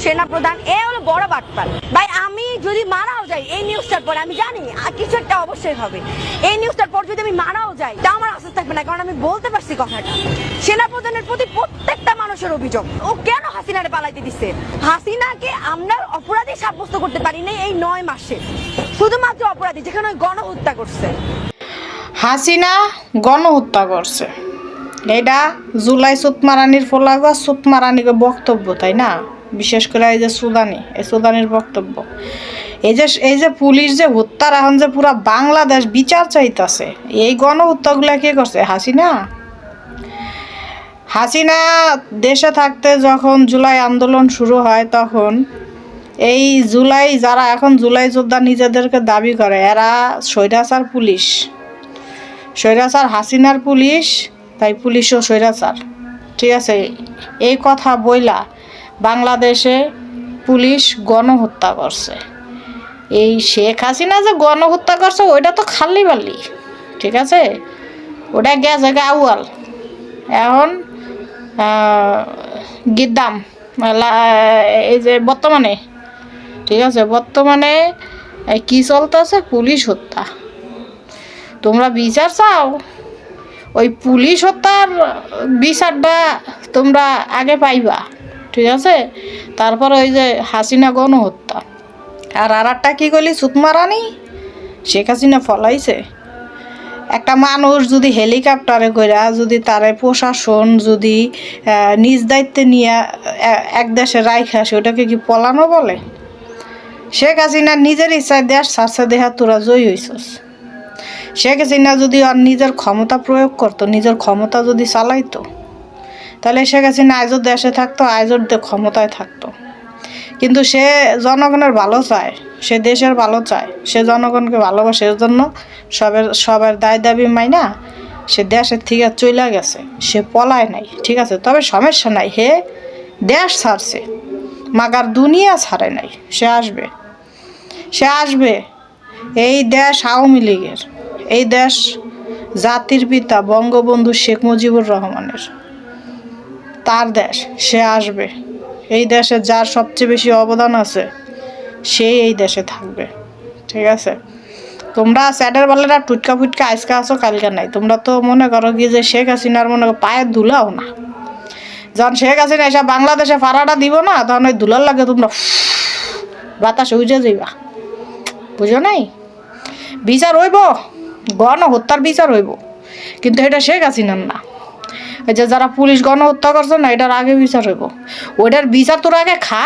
সেনা প্রধান এ হলো বড় বাটপার ভাই। আমি যদি মারাও যাই এই নিউজটার পরে, আমি জানি কিছু একটা অবশ্যই হবে। এই নিউজটার পর যদি আমি মারাও যাই তা আমার আশ্বাস থাকবে না, কারণ আমি বলতে পারছি কথাটা। সেনা প্রধানের প্রতি প্রত্যেকটা মানুষের অভিযোগ, ও কেন হাসিনারে পালাইতে দিচ্ছে। হাসিনাকে আমরা অপরাধী সাব্যস্ত করতে পারিনি এই 9 মাসে, শুধুমাত্র অপরাধী যেখানে গণহত্যা করছে। হাসিনা গণহত্যা করছে, এটা জুলাই সুতমারানির ফলাগা সুতমারানিকে বক্তব্য, তাই না? বিশেষ করে এই যে সুদানির বক্তব্য, এই যে পুলিশ যে হত্যার এখন যে পুরা বাংলাদেশ বিচার চাইতেছে, এই গণহত্যাগুলা কে করছে? হাসিনা দেশে থাকতে যখন জুলাই আন্দোলন শুরু হয়, তখন এই যারা এখন জুলাই যোদ্ধা নিজেদেরকে দাবি করে, এরা স্বৈরাচার পুলিশ, স্বৈরাচার হাসিনার পুলিশ, তাই পুলিশও স্বৈরাচার, ঠিক আছে? এই কথা বইলা বাংলাদেশে পুলিশ গণহত্যা করছে। এই শেখ হাসিনা যে গণহত্যা করছে ওইটা তো খালি বালি, ঠিক আছে? ওটা গেছে আউয়াল। এখন গিদ্দাম এই যে বর্তমানে, ঠিক আছে, বর্তমানে কি চলতেছে? পুলিশ হত্যা। তোমরা বিচার চাও, ওই পুলিশ হত্যার বিচারটা তোমরা আগে পাইবা, ঠিক আছে? তারপর ওই যে হাসিনা গণহত্যা। আর একটা কি করলি? সুতমারানি শেখ হাসিনা ফলাইছে। একটা মানুষ যদি হেলিকপ্টারে কইরা যদি তারে প্রশাসন যদি নিজ দায়িত্বে নিয়ে এক দেশে রাইখা, ওটাকে কি পলানো বলে? শেখ হাসিনা নিজের ইচ্ছায় দেশ ছাড়ছে, দেহা তোরা জয়ী হইছস। শেখ হাসিনা যদি আর নিজের ক্ষমতা প্রয়োগ করতো, নিজের ক্ষমতা যদি চালাইতো, তাহলে শেখ হাসিনা আজও দেশে থাকতো, আজও ক্ষমতায় থাকতো। কিন্তু সে জনগণের ভালো চায়, সে দেশের ভালো চায়, সে জনগণকে ভালোবাসে, এর জন্য সবার দায় দাবি মাইনা সে দেশের থেকে চলে গেছে, সে পলায় নাই, ঠিক আছে? তবে সমস্যা নাই, হে দেশ ছাড়ছে, মাগার দুনিয়া ছাড়ে নাই। সে আসবে। এই দেশ আওয়ামী লীগের, এই দেশ জাতির পিতা বঙ্গবন্ধু শেখ মুজিবুর রহমানের, তার দেশ। সে আসবে। এই দেশে যার সবচেয়ে বেশি অবদান আছে, সেই এই দেশে থাকবে, ঠিক আছে? তোমরা স্যাডের বলেরা টুটকা ফুটকা আজকে আসো, কালকে নাই। তোমরা তো মনে করো কি যে শেখ হাসিনার মনে পায়ের ধুলাও না। যখন শেখ হাসিনা এসে বাংলাদেশে ফাড়াটা দিব না, তখন ওই ধুলার লাগে তোমরা বাতাসে উঠে যাইবা, বুঝো নাই? বিচার হইব, গণহত্যার বিচার হইব, কিন্তু এটা শেখ হাসিনার না। এই যে যারা পুলিশ গণহত্যা করছে না, এটার আগে বিচার হইব। ওইটার বিচার তোর আগে খা।